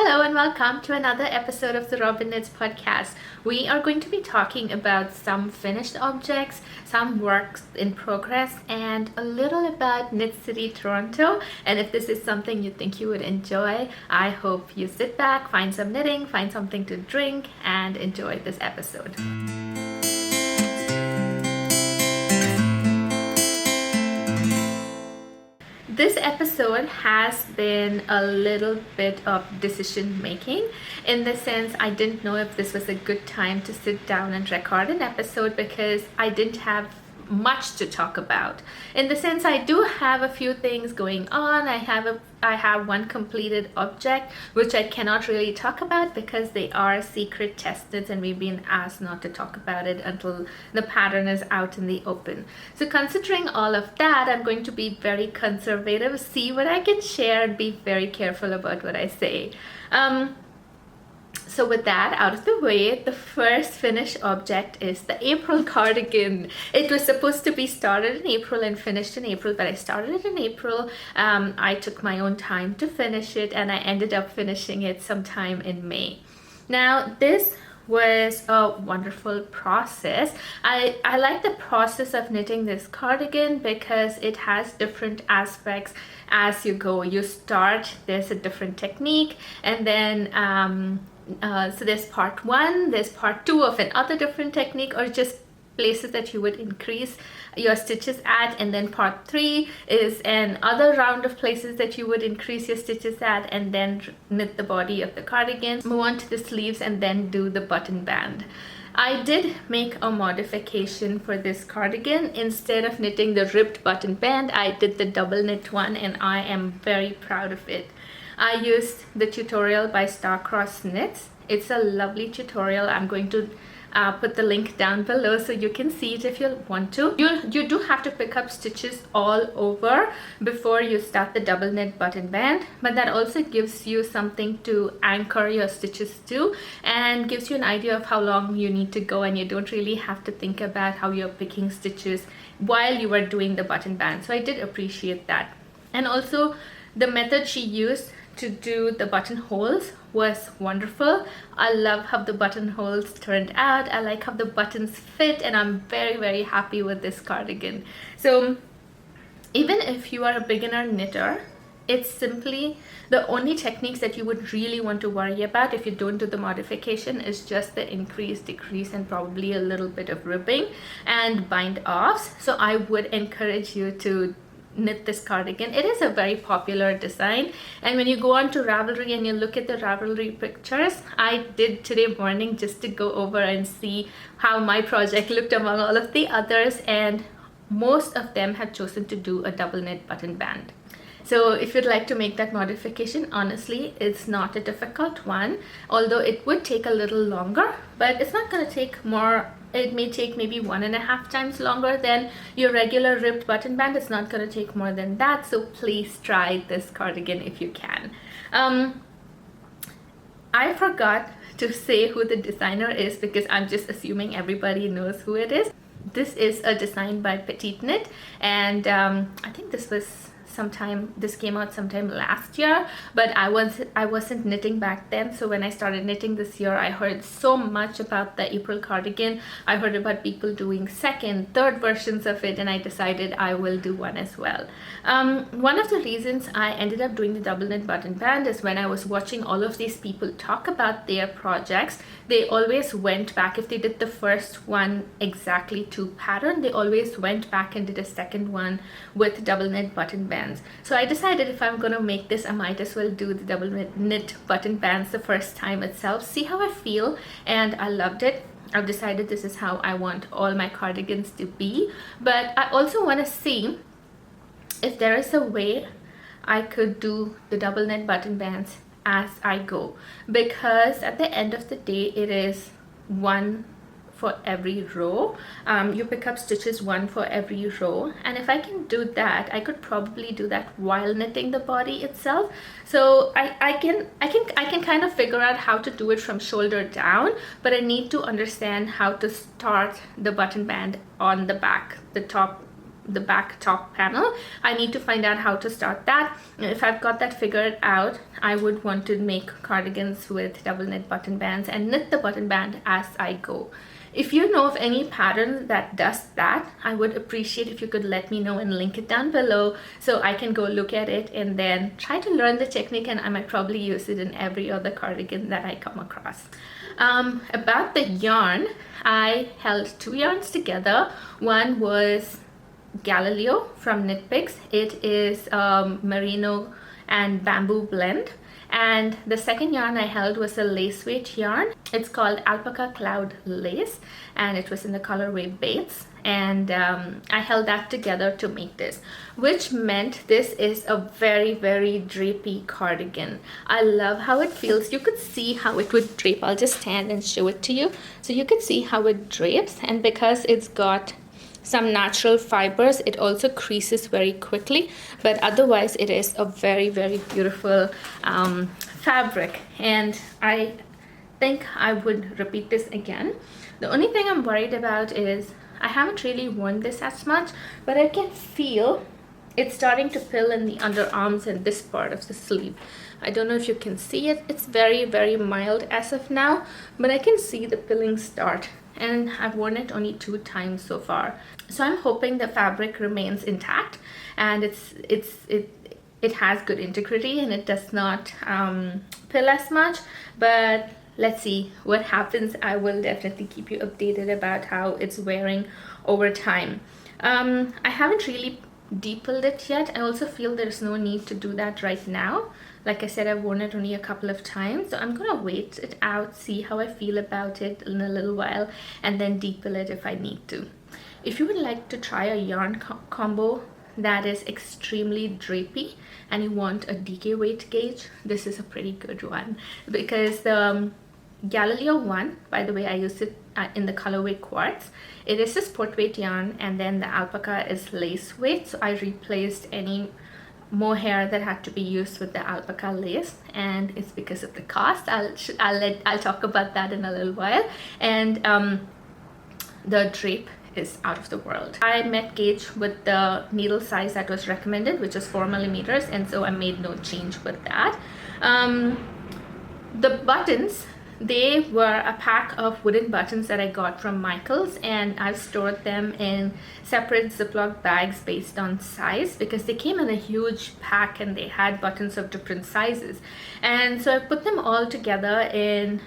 Hello and welcome to another episode of the Rhobin Knits podcast. We are going to be talking about some finished objects, some works in progress, and a little about Knitcity Toronto. And if this is something you think you would enjoy, I hope you sit back, find some knitting, find something to drink, and enjoy this episode. This episode has been a little bit of decision making, in the sense I didn't know if this was a good time to sit down and record an episode because I didn't have much to talk about. In the sense, I do have a few things going on. I have one completed object which I cannot really talk about because they are secret test knits and we've been asked not to talk about it until the pattern is out in the open. So considering all of that, I'm going to be very conservative, see what I can share, and be very careful about what I say. So with that out of the way, the first finished object is the April cardigan. It was supposed to be started in April and finished in April, but I started it in April. I took my own time to finish it and I ended up finishing it sometime in May. Now this was a wonderful process. I like the process of knitting this cardigan because it has different aspects as you go. You start, there's a different technique, and then so there's part one, there's part two of another different technique, or just places that you would increase your stitches at, and then part three is another round of places that you would increase your stitches at, and then knit the body of the cardigan, move on to the sleeves, and then do the button band. I did make a modification for this cardigan. Instead of knitting the ribbed button band, I did the double knit one, and I am very proud of it. I used the tutorial by Starcross Knits. It's a lovely tutorial. I'm going to put the link down below so you can see it if you want to. You do have to pick up stitches all over before you start the double knit button band, but that also gives you something to anchor your stitches to and gives you an idea of how long you need to go, and you don't really have to think about how you're picking stitches while you are doing the button band. So I did appreciate that. And also the method she used to do the buttonholes was wonderful. I love how the buttonholes turned out. I like how the buttons fit, and I'm very happy with this cardigan. So even if you are a beginner knitter, it's simply the only techniques that you would really want to worry about if you don't do the modification is just the increase, decrease, and probably a little bit of ribbing and bind offs. So I would encourage you to knit this cardigan. It is a very popular design, and when you go on to Ravelry and you look at the Ravelry pictures, I did today morning just to go over and see how my project looked among all of the others, and most of them had chosen to do a double knit button band. So if you'd like to make that modification, honestly, it's not a difficult one, although it would take a little longer, but it's not going to take more. It may take maybe 1.5 times longer than your regular ribbed button band. It's not going to take more than that, so please try this cardigan if you can. I forgot to say who the designer is because I'm just assuming everybody knows who it is. This is a design by Petite Knit, and I think this came out sometime last year, but I wasn't knitting back then. So when I started knitting this year, I heard so much about the April cardigan. I heard about people doing second, third versions of it, and I decided I will do one as well. One of the reasons I ended up doing the double knit button band is when I was watching all of these people talk about their projects, they always went back. If they did the first one exactly to pattern, they always went back and did a second one with double knit button band. So I decided if I'm going to make this, I might as well do the double knit button bands the first time itself, see how I feel, and I loved it. I've decided this is how I want all my cardigans to be, but I also want to see if there is a way I could do the double knit button bands as I go, because at the end of the day it is one for every row. You pick up stitches one for every row, and if I can do that, I could probably do that while knitting the body itself. So I can kind of figure out how to do it from shoulder down, but I need to understand how to start the button band on the back, the top the back top panel. I need to find out how to start that. If I've got that figured out, I would want to make cardigans with double knit button bands and knit the button band as I go. If you know of any pattern that does that, I would appreciate if you could let me know and link it down below so I can go look at it and then try to learn the technique, and I might probably use it in every other cardigan that I come across. About the yarn, I held 2 yarns together. One was Galileo from Knit Picks. It is merino and bamboo blend. And the second yarn I held was a lace weight yarn. It's called Alpaca Cloud Lace, and it was in the colorway Bates. And I held that together to make this, which meant this is a very, very drapey cardigan. I love how it feels. You could see how it would drape. I'll just stand and show it to you. So you can see how it drapes, and because it's got some natural fibers, it also creases very quickly, but otherwise it is a very, very beautiful fabric, and I think I would repeat this again. The only thing I'm worried about is I haven't really worn this as much, but I can feel it's starting to pill in the underarms and this part of the sleeve. I don't know if you can see it. It's very, very mild as of now, but I can see the pilling start, and I've worn it only 2 times so far. So I'm hoping the fabric remains intact, and it has good integrity and it does not pill as much. But let's see what happens. I will definitely keep you updated about how it's wearing over time. I haven't really de-pilled it yet. I also feel there's no need to do that right now. Like I said, I've worn it only a couple of times, so I'm gonna wait it out, see how I feel about it in a little while, and then de-pill it if I need to. If you would like to try a yarn combo that is extremely drapey and you want a DK weight gauge, this is a pretty good one, because the Galileo one, by the way, I used it in the colorway Quartz. It is a sport weight yarn, and then the alpaca is lace weight, so I replaced any mohair that had to be used with the alpaca lace, and it's because of the cost. I'll talk about that in a little while. And the drape is out of the world. I met gauge with the needle size that was recommended, which is 4 millimeters, and so I made no change with that. The buttons, they were a pack of wooden buttons that I got from Michaels, and I've stored them in separate Ziploc bags based on size, because they came in a huge pack and they had buttons of different sizes. And so I put them all together in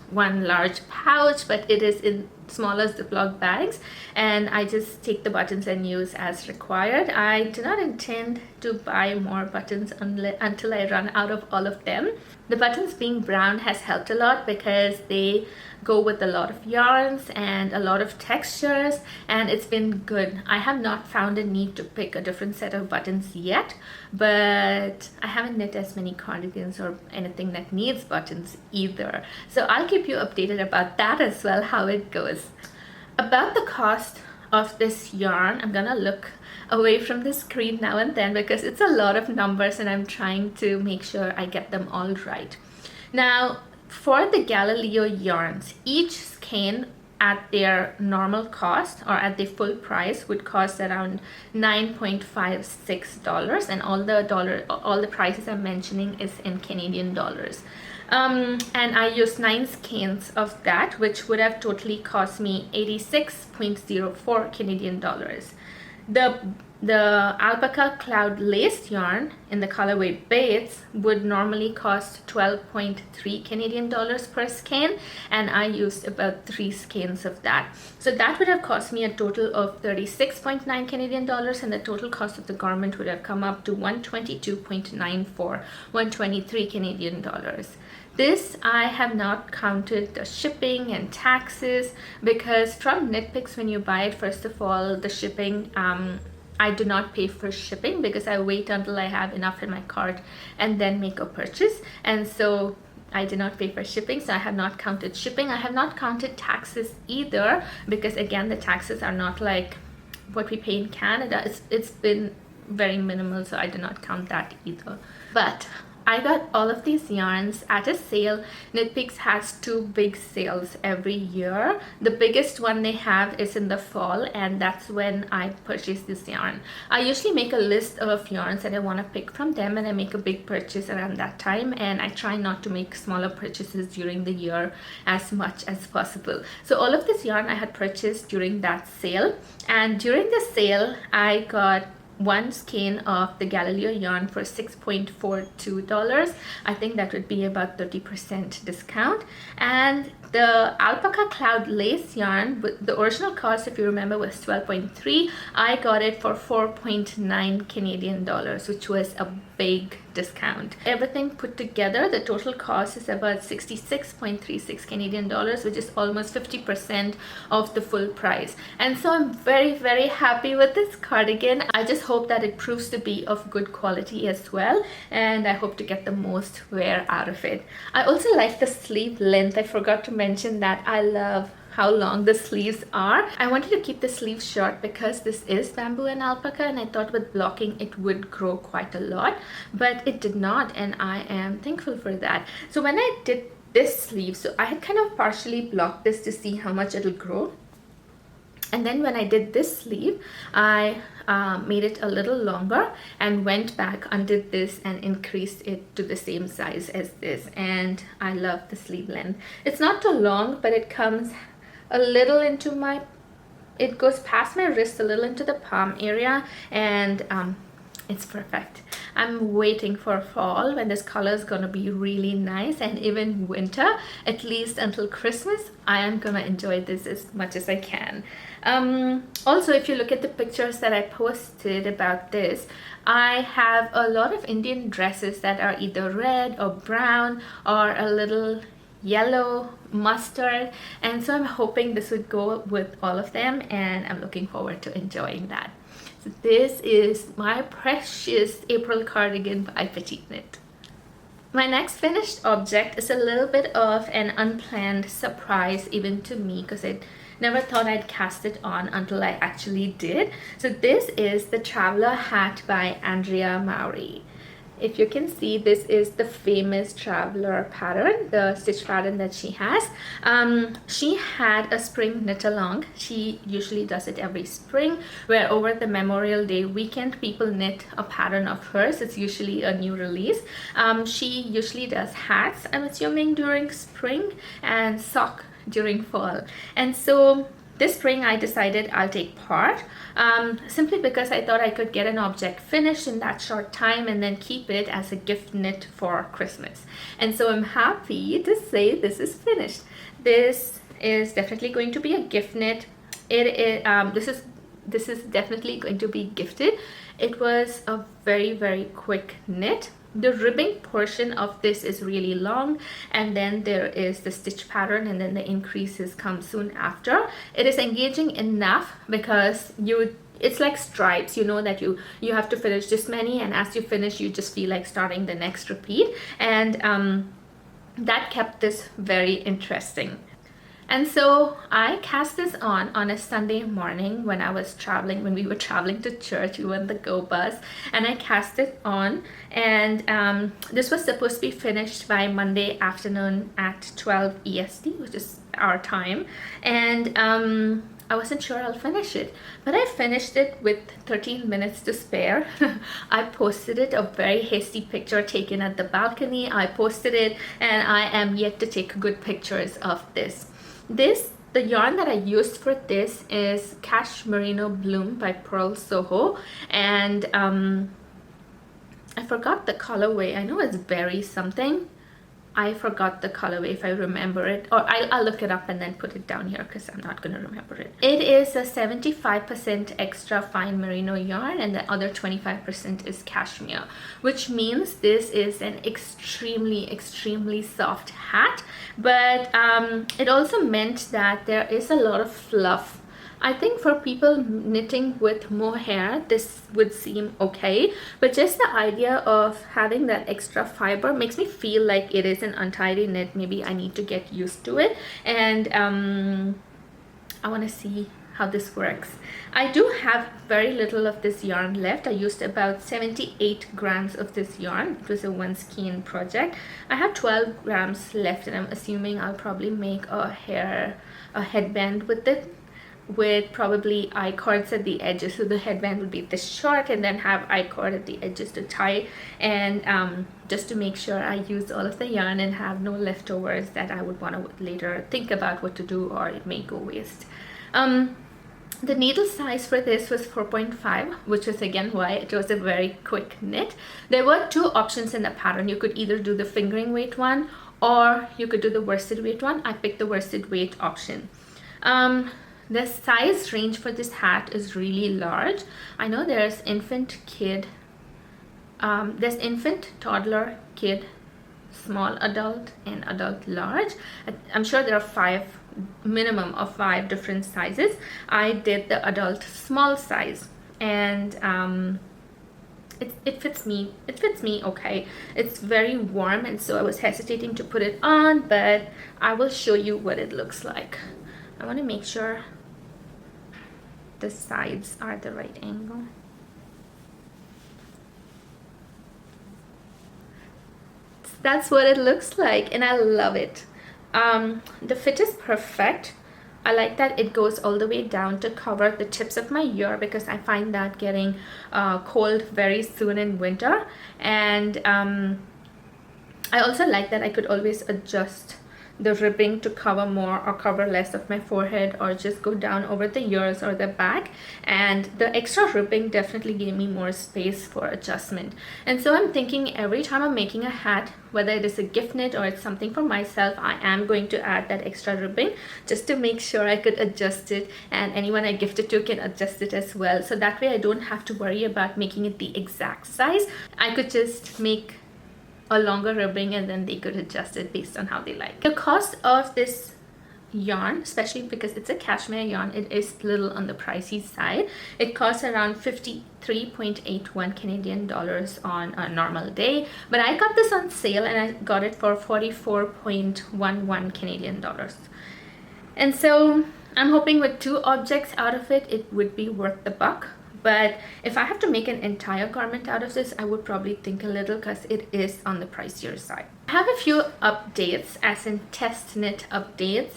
one large pouch, but it is in smaller Ziploc bags, and I just take the buttons and use as required. I do not intend to buy more buttons until I run out of all of them. The buttons being brown has helped a lot because they go with a lot of yarns and a lot of textures, and it's been good. I have not found a need to pick a different set of buttons yet, but I haven't knit as many cardigans or anything that needs buttons either. So I'll keep you updated about that as well, how it goes. About the cost of this yarn, I'm gonna look away from the screen now and then because it's a lot of numbers and I'm trying to make sure I get them all right. Now, for the Galileo yarns, each skein at their normal cost or at the full price would cost around $9.56, and all the prices I'm mentioning is in Canadian dollars. And I used 9 skeins of that, which would have totally cost me 86.04 Canadian dollars. The alpaca cloud lace yarn in the colorway Bates would normally cost 12.3 Canadian dollars per skein, and I used about 3 skeins of that. So that would have cost me a total of 36.9 Canadian dollars, and the total cost of the garment would have come up to 122.94, 123 Canadian dollars. This, I have not counted the shipping and taxes, because from Knit Picks, when you buy it, first of all, the shipping, I do not pay for shipping because I wait until I have enough in my cart and then make a purchase. And so I did not pay for shipping, so I have not counted shipping. I have not counted taxes either, because again, the taxes are not like what we pay in Canada. It's been very minimal, so I did not count that either. But I got all of these yarns at a sale. Knitpicks has 2 big sales every year. The biggest one they have is in the fall, and that's when I purchase this yarn. I usually make a list of yarns that I want to pick from them, and I make a big purchase around that time, and I try not to make smaller purchases during the year as much as possible. So all of this yarn I had purchased during that sale, and during the sale I got 1 skein of the Galileo yarn for $6.42. I think that would be about 30% discount. And the alpaca cloud lace yarn, with the original cost, if you remember, was $12.3. I got it for 4.9 Canadian dollars, which was a big discount. Everything put together, the total cost is about 66.36 Canadian dollars, which is almost 50% of the full price. And so I'm very, very happy with this cardigan. I just hope that it proves to be of good quality as well, and I hope to get the most wear out of it. I also like the sleeve length. I forgot to mention that. I love how long the sleeves are. I wanted to keep the sleeves short because this is bamboo and alpaca, and I thought with blocking it would grow quite a lot, but it did not, and I am thankful for that. So when I did this sleeve, so I had kind of partially blocked this to see how much it'll grow, and then when I did this sleeve, I made it a little longer and went back, undid this and increased it to the same size as this, and I love the sleeve length. It's not too long, but it comes a little into my, it goes past my wrist, a little into the palm area, and it's perfect. I'm waiting for fall when this color is gonna be really nice, and even winter, at least until Christmas, I am gonna enjoy this as much as I can. Also, if you look at the pictures that I posted about this, I have a lot of Indian dresses that are either red or brown or a little yellow mustard, and so I'm hoping this would go with all of them, and I'm looking forward to enjoying that. So this is my precious April cardigan by Petite Knit. My next finished object is a little bit of an unplanned surprise even to me, because I never thought I'd cast it on until I actually did. So this is the Traveler Hat by Andrea Mowry. If you can see, this is the famous traveler pattern, the stitch pattern that she has. She had a spring knit along. She usually does it every spring, where over the Memorial Day weekend people knit a pattern of hers. It's usually a new release. She usually does hats, I'm assuming, during spring, and sock during fall. And so this spring I decided I'll take part, simply because I thought I could get an object finished in that short time and then keep it as a gift knit for Christmas. And so I'm happy to say this is finished. This is definitely going to be a gift knit. This is definitely going to be gifted. It was a very, very quick knit. The ribbing portion of this is really long, and then there is the stitch pattern, and then the increases come soon after. It is engaging enough because it's like stripes, you know, that you have to finish this many, and as you finish you just feel like starting the next repeat, and that kept this very interesting. And so I cast this on a Sunday morning when I was traveling, when we were traveling to church. We were in the Go Bus, and I cast it on, and this was supposed to be finished by Monday afternoon at 12 EST, which is our time, and I wasn't sure I'll finish it, but I finished it with 13 minutes to spare. I posted it, a very hasty picture taken at the balcony. I posted it, and I am yet to take good pictures of this. The yarn that I used for this is Cash Merino Bloom by Pearl Soho, and I forgot the colorway. I know it's berry something. I forgot the colorway. If I remember it, or I'll look it up and then put it down here because I'm not going to remember it. It is a 75% extra fine merino yarn, and the other 25% is cashmere, which means this is an extremely, extremely soft hat, but it also meant that there is a lot of fluff. I think for people knitting with more hair, this would seem okay, but just the idea of having that extra fiber makes me feel like it is an untidy knit. Maybe I need to get used to it, and I want to see how this works. I do have very little of this yarn left. I used about 78 grams of this yarn. It was a one skein project. I have 12 grams left, and I'm assuming I'll probably make a headband with it, with probably I-cords at the edges. So the headband would be this short and then have I-cord at the edges to tie, and just to make sure I use all of the yarn and have no leftovers that I would want to later think about what to do, or it may go waste. The needle size for this was 4.5, which is again why it was a very quick knit. There were two options in the pattern. You could either do the fingering weight one, or you could do the worsted weight one. I picked the worsted weight option. The size range for this hat is really large. I know there's infant, kid, there's infant, toddler, kid, small adult, and adult large. I'm sure there are minimum of 5 different sizes. I did the adult small size, and it fits me. It fits me okay. It's very warm, and so I was hesitating to put it on, but I will show you what it looks like. I want to make sure the sides are the right angle. That's what it looks like, and I love it. The fit is perfect. I like that it goes all the way down to cover the tips of my ear, because I find that getting cold very soon in winter. And I also like that I could always adjust the ribbing to cover more or cover less of my forehead, or just go down over the ears or the back. And the extra ribbing definitely gave me more space for adjustment. And so I'm thinking every time I'm making a hat, whether it is a gift knit or it's something for myself, I am going to add that extra ribbing just to make sure I could adjust it, and anyone I gift it to can adjust it as well. So that way I don't have to worry about making it the exact size. I could just make a longer ribbing, and then they could adjust it based on how they like. The cost of this yarn, especially because it's a cashmere yarn, it is little on the pricey side. It costs around 53.81 Canadian dollars on a normal day, but I got this on sale and I got it for 44.11 Canadian dollars. And so I'm hoping with 2 objects out of it, it would be worth the buck. But if I have to make an entire garment out of this, I would probably think a little, because it is on the pricier side. I have a few updates, as in test knit updates,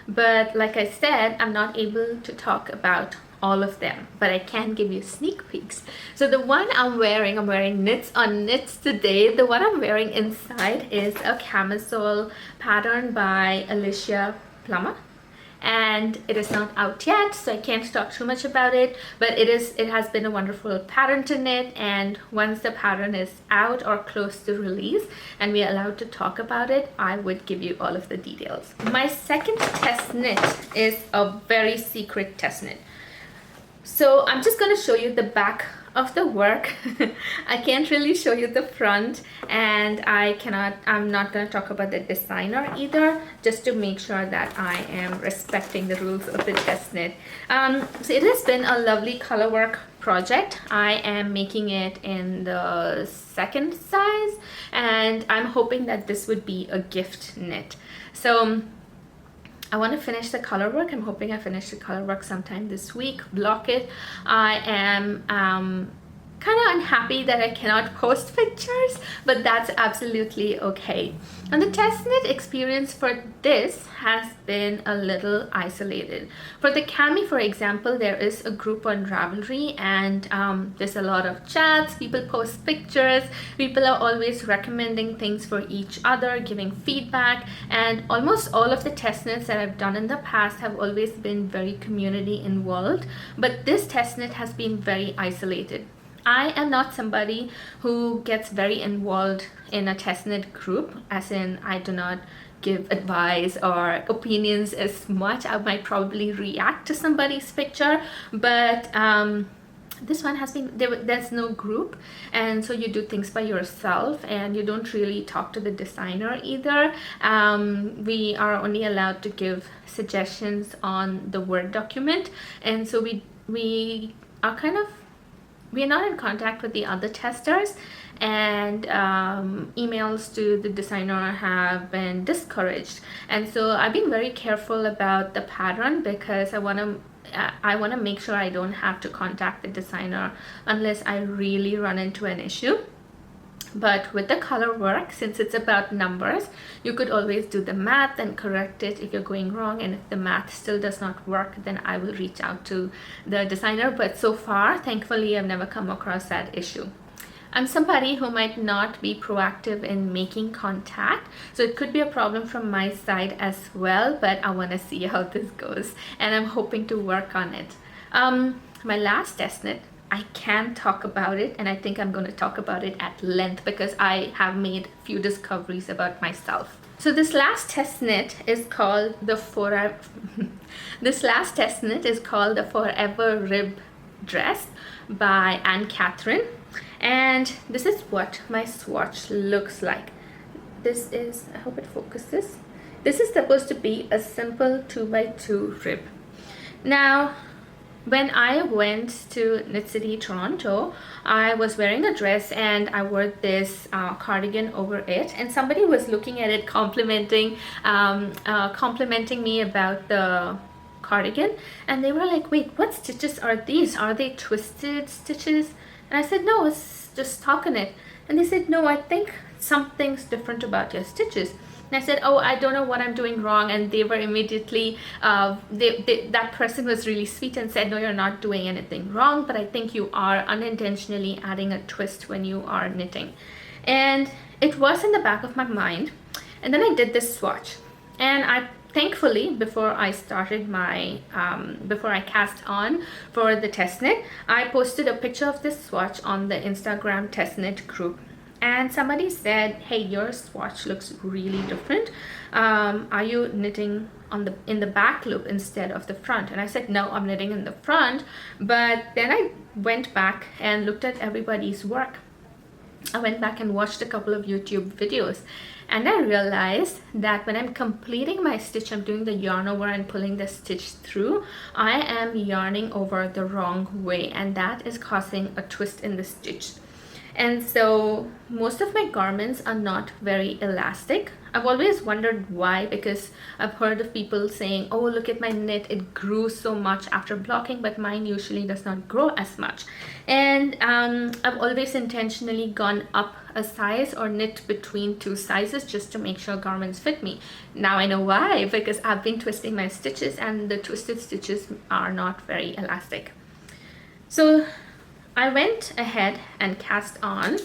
but like I said, I'm not able to talk about all of them, but I can give you sneak peeks. So the one I'm wearing Knits on Knits today. The one I'm wearing inside is a camisole pattern by Alicia Plummer, and it is not out yet, so I can't talk too much about it, but it has been a wonderful pattern to knit. And once the pattern is out or close to release and we are allowed to talk about it, I would give you all of the details. My second test knit is a very secret test knit. So I'm just going to show you the back of the work. I can't really show you the front, and I'm not going to talk about the designer either, just to make sure that I am respecting the rules of the test knit. So it has been a lovely color work project. I am making it in the 2nd size, and I'm hoping that this would be a gift knit. So I want to finish the color work. I'm hoping I finish the color work sometime this week, block it. I am kind of unhappy that I cannot post pictures, but that's absolutely okay. And the test knit experience for this has been a little isolated. For the cami, for example, there is a group on Ravelry, and there's a lot of chats, people post pictures, people are always recommending things for each other, giving feedback, and almost all of the test knits that I've done in the past have always been very community involved, but this test knit has been very isolated. I am not somebody who gets very involved in a test knit group, as in I do not give advice or opinions as much. I might probably react to somebody's picture, but this one has been, there's no group, and so you do things by yourself and you don't really talk to the designer either. We are only allowed to give suggestions on the Word document, and so we are not in contact with the other testers, and emails to the designer have been discouraged. And so I've been very careful about the pattern because I want to make sure I don't have to contact the designer unless I really run into an issue. But with the color work, since it's about numbers, you could always do the math and correct it if you're going wrong, and if the math still does not work, then I will reach out to the designer. But so far, thankfully, I've never come across that issue. I'm somebody who might not be proactive in making contact, so it could be a problem from my side as well, but I want to see how this goes, and I'm hoping to work on it. My last test knit, I can talk about it, and I think I'm going to talk about it at length because I have made few discoveries about myself. So this last test knit is called the Forever Rib Dress by Anne Catherine, and this is what my swatch looks like. This is, I hope it focuses. This is supposed to be a simple 2x2 rib. Now, when I went to Knitcity, Toronto, I was wearing a dress and I wore this cardigan over it, and somebody was looking at it complimenting me about the cardigan, and they were like, wait, what stitches are these? Are they twisted stitches? And I said, no, it's just stockinette. And they said, no, I think something's different about your stitches. And I said, oh, I don't know what I'm doing wrong. And they were immediately, that person was really sweet and said, no, you're not doing anything wrong, but I think you are unintentionally adding a twist when you are knitting. And it was in the back of my mind. And then I did this swatch. And I thankfully, before I started my, before I cast on for the test knit, I posted a picture of this swatch on the Instagram test knit group. And somebody said, hey, your swatch looks really different. Are you knitting in the back loop instead of the front? And I said, no, I'm knitting in the front. But then I went back and looked at everybody's work. I went back and watched a couple of YouTube videos, and I realized that when I'm completing my stitch, I'm doing the yarn over and pulling the stitch through, I am yarning over the wrong way, and that is causing a twist in the stitch. And so most of my garments are not very elastic. I've always wondered why, because I've heard of people saying, oh, look at my knit, it grew so much after blocking, but mine usually does not grow as much. And I've always intentionally gone up a size or knit between two sizes just to make sure garments fit me. Now I know why, because I've been twisting my stitches and the twisted stitches are not very elastic. So I went ahead and cast on,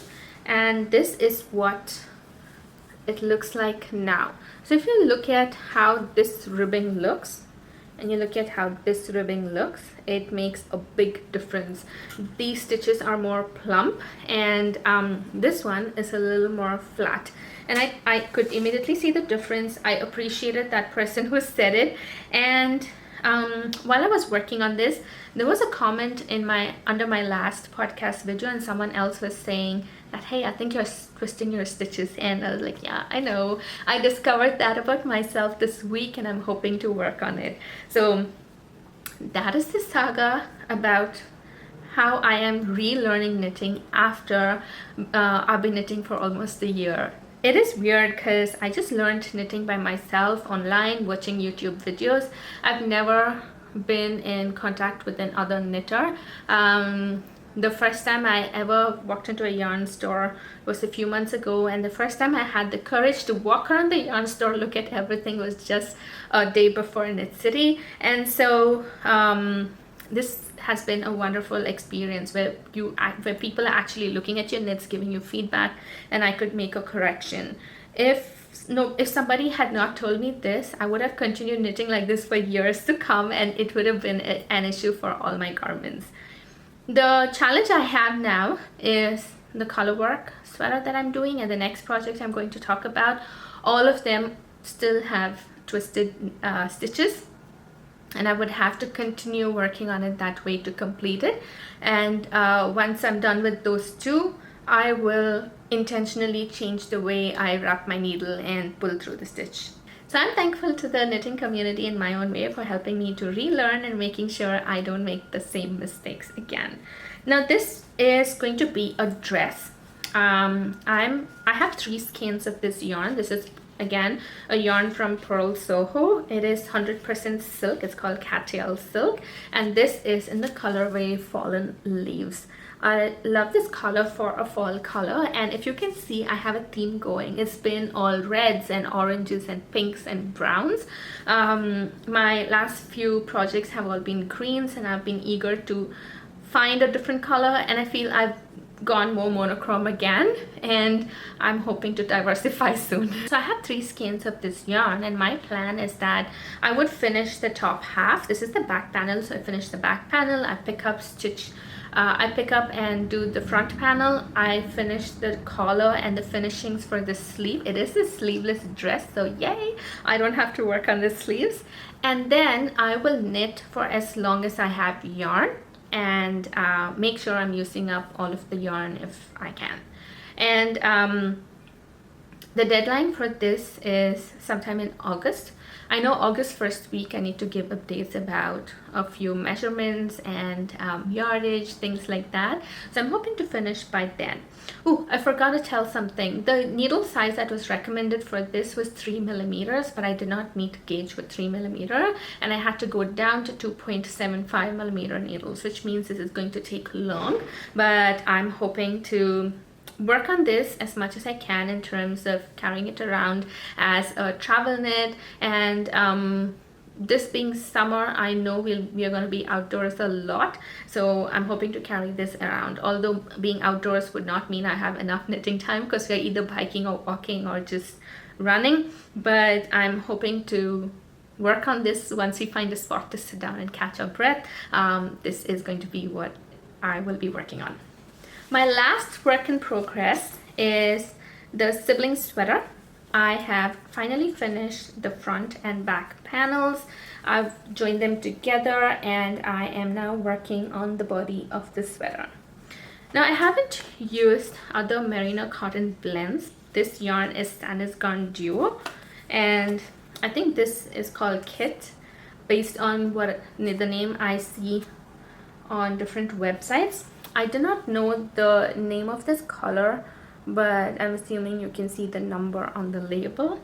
and this is what it looks like now. So if you look at how this ribbing looks and you look at how this ribbing looks, it makes a big difference. These stitches are more plump, and this one is a little more flat, and I could immediately see the difference. I appreciated that person who said it. And while I was working on this, there was a comment in under my last podcast video, and someone else was saying that, hey, I think you're twisting your stitches. And I was like, yeah, I know. I discovered that about myself this week, and I'm hoping to work on it. So that is the saga about how I am relearning knitting after I've been knitting for almost a year. It is weird because I just learned knitting by myself online, watching YouTube videos. I've never been in contact with another knitter. The first time I ever walked into a yarn store was a few months ago, and the first time I had the courage to walk around the yarn store, look at everything, was just a day before Knitcity. And so this has been a wonderful experience where people are actually looking at your knits, giving you feedback, and I could make a correction. If somebody had not told me this, I would have continued knitting like this for years to come, and it would have been an issue for all my garments. The challenge I have now is the color work sweater that I'm doing, and the next project I'm going to talk about. All of them still have twisted stitches, and I would have to continue working on it that way to complete it. And once I'm done with those two, I will intentionally change the way I wrap my needle and pull through the stitch. So I'm thankful to the knitting community in my own way for helping me to relearn and making sure I don't make the same mistakes again. Now this is going to be a dress. I have 3 skeins of this yarn. This is again a yarn from Pearl Soho. It is 100% silk. It's called Cattail silk, and this is in the colorway Fallen Leaves. I love this color for a fall color, and if you can see, I have a theme going. It's been all reds and oranges and pinks and browns. My last few projects have all been greens, and I've been eager to find a different color, and I feel I've gone more monochrome again, and I'm hoping to diversify soon. So I have 3 skeins of this yarn, and my plan is that I would finish the top half. This is the back panel, so I finish the back panel, I pick up and do the front panel. I finish the collar and the finishings for the sleeve. It is a sleeveless dress, so yay, I don't have to work on the sleeves. And then I will knit for as long as I have yarn, and make sure I'm using up all of the yarn if I can. And the deadline for this is sometime in August. I know August first week I need to give updates about a few measurements and yardage, things like that. So I'm hoping to finish by then. Oh, I forgot to tell something. The needle size that was recommended for this was 3 millimeters, but I did not meet gauge with 3 millimeter, and I had to go down to 2.75 millimeter needles, which means this is going to take long, but I'm hoping to work on this as much as I can in terms of carrying it around as a travel knit. And this being summer, I know we are going to be outdoors a lot, so I'm hoping to carry this around. Although being outdoors would not mean I have enough knitting time, because we're either biking or walking or just running, but I'm hoping to work on this once we find a spot to sit down and catch our breath. This is going to be what I will be working on. My last work in progress is the Sibling sweater. I have finally finished the front and back panels. I've joined them together, and I am now working on the body of the sweater. Now, I haven't used other merino cotton blends. This yarn is Stannis Garn Duo, and I think this is called Kit, based on what the name I see on different websites. I do not know the name of this color, but I'm assuming you can see the number on the label.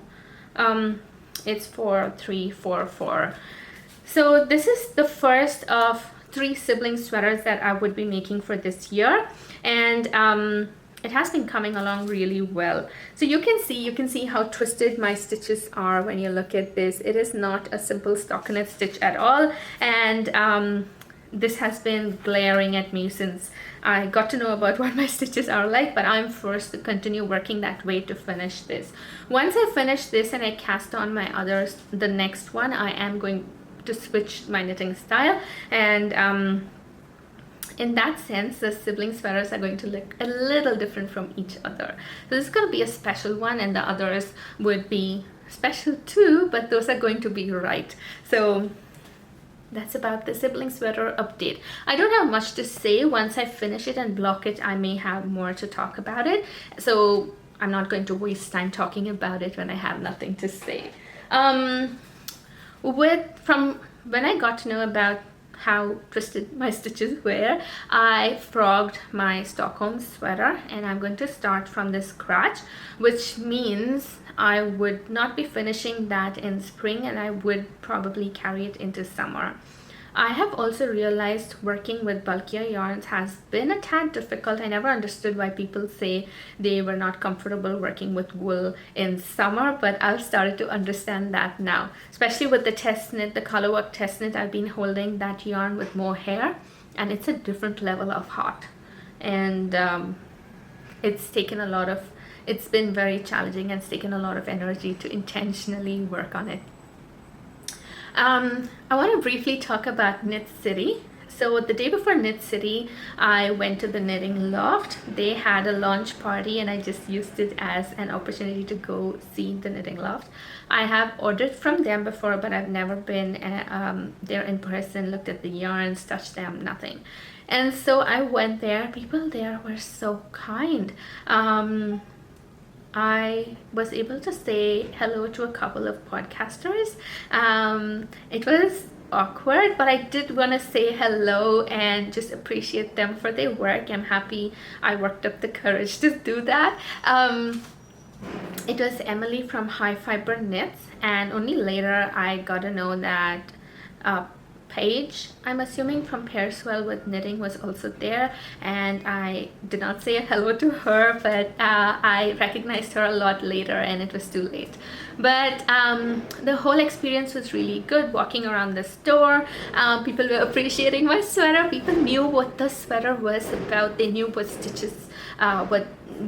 It's 4344. So this is the first of 3 sibling sweaters that I would be making for this year, and it has been coming along really well. So you can see how twisted my stitches are when you look at this. It is not a simple stockinette stitch at all, and this has been glaring at me since I got to know about what my stitches are like, but I'm forced to continue working that way to finish this. Once I finish this and I cast on my others, the next one, I am going to switch my knitting style, and in that sense, the sibling sweaters are going to look a little different from each other. So this is going to be a special one, and the others would be special too, but those are going to be right. So that's about the sibling sweater update. I don't have much to say. Once I finish it and block it, I may have more to talk about it. So I'm not going to waste time talking about it when I have nothing to say. From when I got to know about how twisted my stitches were, I frogged my Stockholm sweater, and I'm going to start from the scratch, which means I would not be finishing that in spring, and I would probably carry it into summer. I have also realized working with bulkier yarns has been a tad difficult. I never understood why people say they were not comfortable working with wool in summer, but I've started to understand that now. Especially with the test knit, the colorwork test knit, I've been holding that yarn with more hair, and it's a different level of hot. And it's been very challenging, and it's taken a lot of energy to intentionally work on it. I want to briefly talk about Knitcity. So the day before Knitcity, I went to the Knitting Loft. They had a launch party, and I just used it as an opportunity to go see the Knitting Loft. I have ordered from them before, but I've never been there in person, looked at the yarns, touched them, nothing. And so I went there. People there were so kind. I was able to say hello to a couple of podcasters. It was awkward, but I did want to say hello and just appreciate them for their work. I'm happy I worked up the courage to do that. It was Emily from High Fiber Knits, and only later I got to know that Paige, I'm assuming from Pairswell with Knitting, was also there, and I did not say hello to her, but I recognized her a lot later and it was too late. But the whole experience was really good. Walking around the store, people were appreciating my sweater. People knew what the sweater was about. They knew what stitches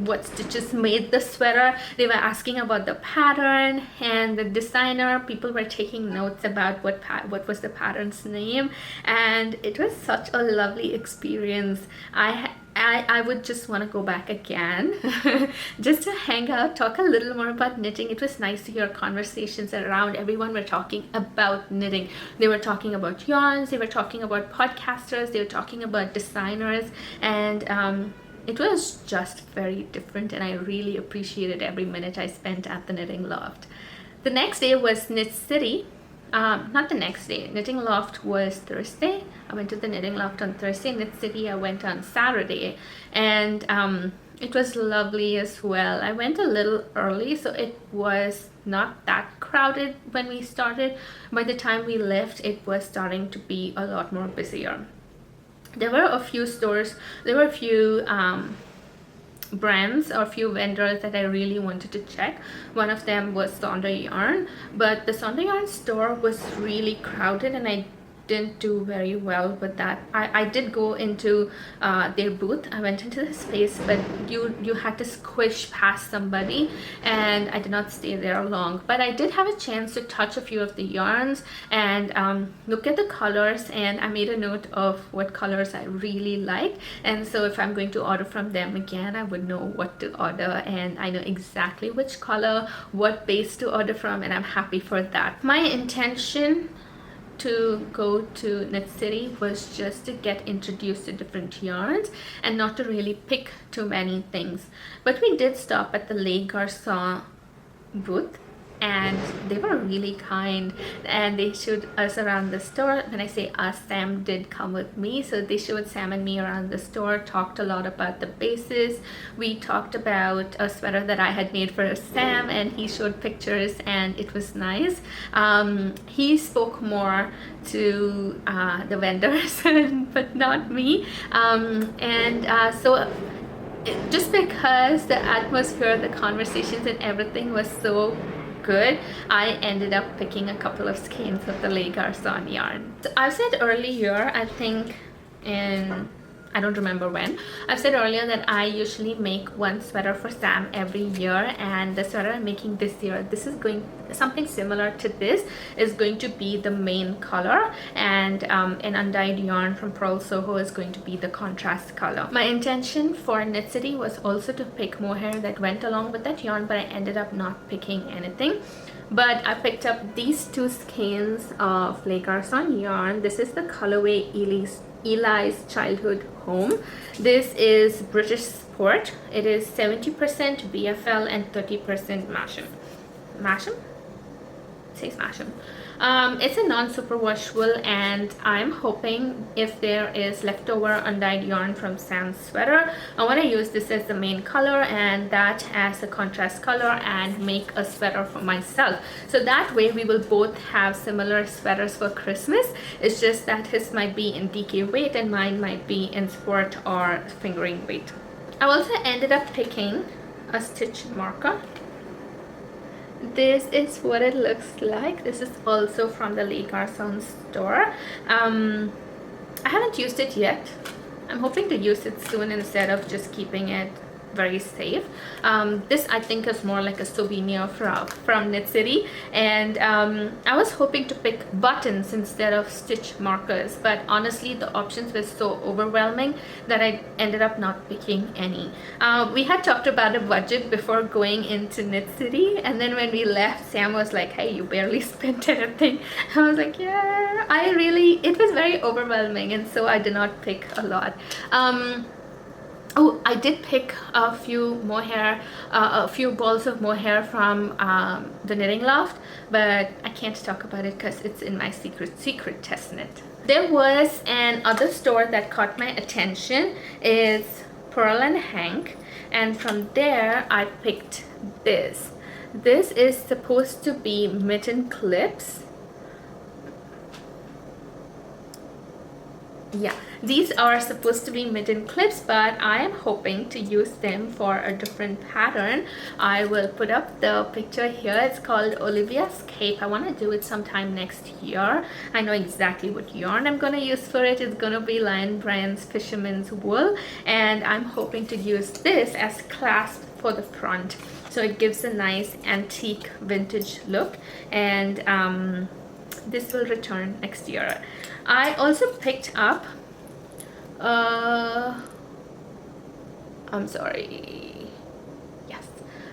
what stitches made the sweater. They were asking about the pattern and the designer. People were taking notes about what was the pattern's name, and it was such a lovely experience. I would just want to go back again just to hang out, talk a little more about knitting. It was nice to hear conversations around. Everyone were talking about knitting. They were talking about yarns, they were talking about podcasters, they were talking about designers, and it was just very different, and I really appreciated every minute I spent at the Knitting Loft. The next day was Knitcity. Not the next day. Knitting Loft was Thursday. I went to the Knitting Loft on Thursday. Knitcity I went on Saturday, and it was lovely as well. I went a little early, so it was not that crowded when we started. By the time we left, it was starting to be a lot more busier. There were a few stores, there were a few brands or a few vendors that I really wanted to check. One of them was Sonder Yarn, but the Sonder Yarn store was really crowded and I didn't do very well with that. I did go into their booth. I went into the space, but you had to squish past somebody, and I did not stay there long. But I did have a chance to touch a few of the yarns and look at the colors, and I made a note of what colors I really like. And so if I'm going to order from them again, I would know what to order, and I know exactly which color, what base to order from, and I'm happy for that. My intention to go to Knitcity was just to get introduced to different yarns and not to really pick too many things. But we did stop at the Les Garçons booth, and they were really kind, and they showed us around the store. When I say us, Sam did come with me, so they showed Sam and me around the store, talked a lot about the bases. We talked about a sweater that I had made for Sam, and he showed pictures, and it was nice. He spoke more to the vendors but not me, so just because the atmosphere, the conversations and everything was so good, I ended up picking a couple of skeins of the Les Garçons yarn. So I've said earlier, I think I don't remember when, I've said earlier that I usually make one sweater for Sam every year, and the sweater I'm making this year, this is something similar to this, is going to be the main color, and an undyed yarn from Pearl Soho is going to be the contrast color. My intention for Knitcity was also to pick mohair that went along with that yarn, but I ended up not picking anything. But I picked up these two skeins of Les Garçons yarn. This is the Colorway Eli's Childhood Home. This is British Sport. It is 70% BFL and 30% Masham. Masham? It says Masham. It's a non-superwash wool, and I'm hoping if there is leftover undyed yarn from Sam's sweater, I want to use this as the main color and that as a contrast color and make a sweater for myself. So that way we will both have similar sweaters for Christmas. It's just that his might be in DK weight and mine might be in sport or fingering weight. I also ended up picking a stitch marker. This is what it looks like. This is also from the Les Garçons store. I haven't used it yet. I'm hoping to use it soon instead of just keeping it very safe. This I think is more like a souvenir from Knitcity, and I was hoping to pick buttons instead of stitch markers, but honestly the options were so overwhelming that I ended up not picking any. We had talked about a budget before going into Knitcity, and then when we left, Sam was like, hey, you barely spent anything. I was like, yeah, it was very overwhelming, and so I did not pick a lot. Oh, I did pick a few mohair, a few balls of mohair from the knitting loft, but I can't talk about it because it's in my secret test knit. There was an other store that caught my attention, is Pearl and Hank, and from there I picked this. This is supposed to be mitten clips. Yeah, these are supposed to be mitten clips, but I am hoping to use them for a different pattern. I will put up the picture here. It's called Olivia's Cape. I want to do it sometime next year. I know exactly what yarn I'm going to use for it. It's going to be Lion Brand's Fisherman's Wool, and I'm hoping to use this as clasp for the front, so it gives a nice antique vintage look, and this will return next year. I also picked up I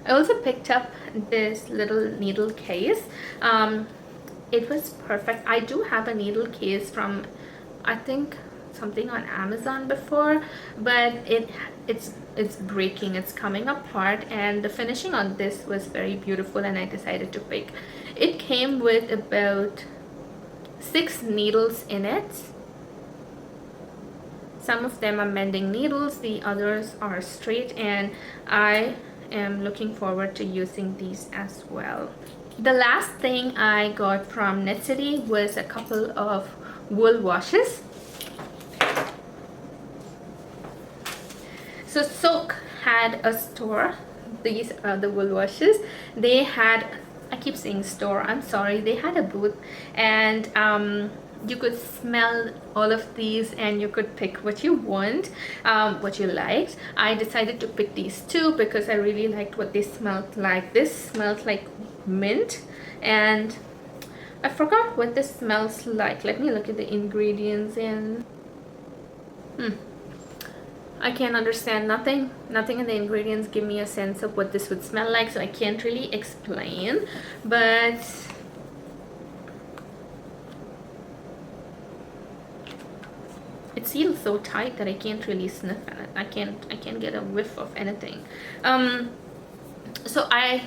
also picked up this little needle case. It was perfect. I do have a needle case from, I think, something on Amazon before, but it's breaking, it's coming apart, and the finishing on this was very beautiful, and I decided to pick. It came with about 6 needles in it. Some of them are mending needles, the others are straight, and I am looking forward to using these as well. The last thing I got from Knitcity was a couple of wool washes. So Soak had a store. These are the wool washes. They had, I keep saying store, I'm sorry, they had a booth, and you could smell all of these and you could pick what you want, what you liked. I decided to pick these two because I really liked what they smelled like. This smelled like mint, and I forgot what this smells like. Let me look at the ingredients and I can't understand nothing in the ingredients give me a sense of what this would smell like, so I can't really explain, but it seals so tight that I can't really sniff at it. I can't get a whiff of anything. So I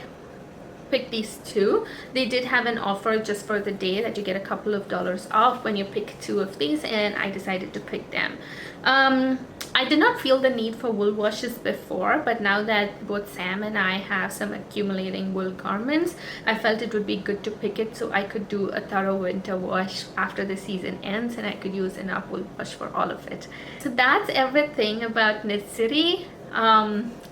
picked these two. They did have an offer just for the day that you get a couple of dollars off when you pick 2 of these, and I decided to pick them. I did not feel the need for wool washes before, but now that both Sam and I have some accumulating wool garments, I felt it would be good to pick it so I could do a thorough winter wash after the season ends, and I could use enough wool wash for all of it. So that's everything about Knitcity.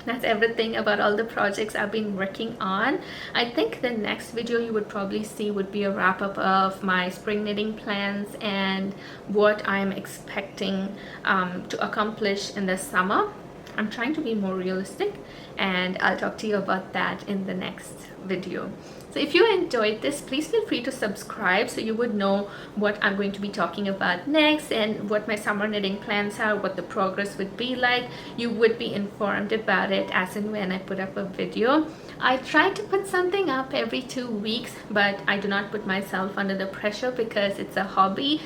That's everything about all the projects I've been working on. I think the next video you would probably see would be a wrap-up of my spring knitting plans and what I'm expecting to accomplish in the summer. I'm trying to be more realistic, and I'll talk to you about that in the next video. So if you enjoyed this, please feel free to subscribe so you would know what I'm going to be talking about next and what my summer knitting plans are, what the progress would be like. You would be informed about it as and when I put up a video. I try to put something up every 2 weeks, but I do not put myself under the pressure because it's a hobby.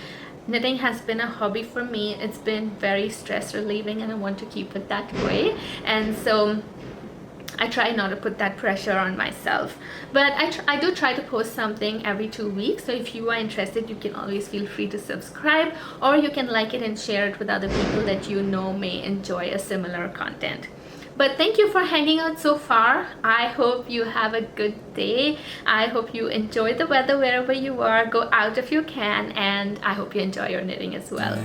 Knitting has been a hobby for me. It's been very stress relieving, and I want to keep it that way, and so I try not to put that pressure on myself, but I do try to post something every 2 weeks. So if you are interested, you can always feel free to subscribe, or you can like it and share it with other people that you know may enjoy a similar content. But thank you for hanging out so far. I hope you have a good day. I hope you enjoy the weather wherever you are. Go out if you can, and I hope you enjoy your knitting as well.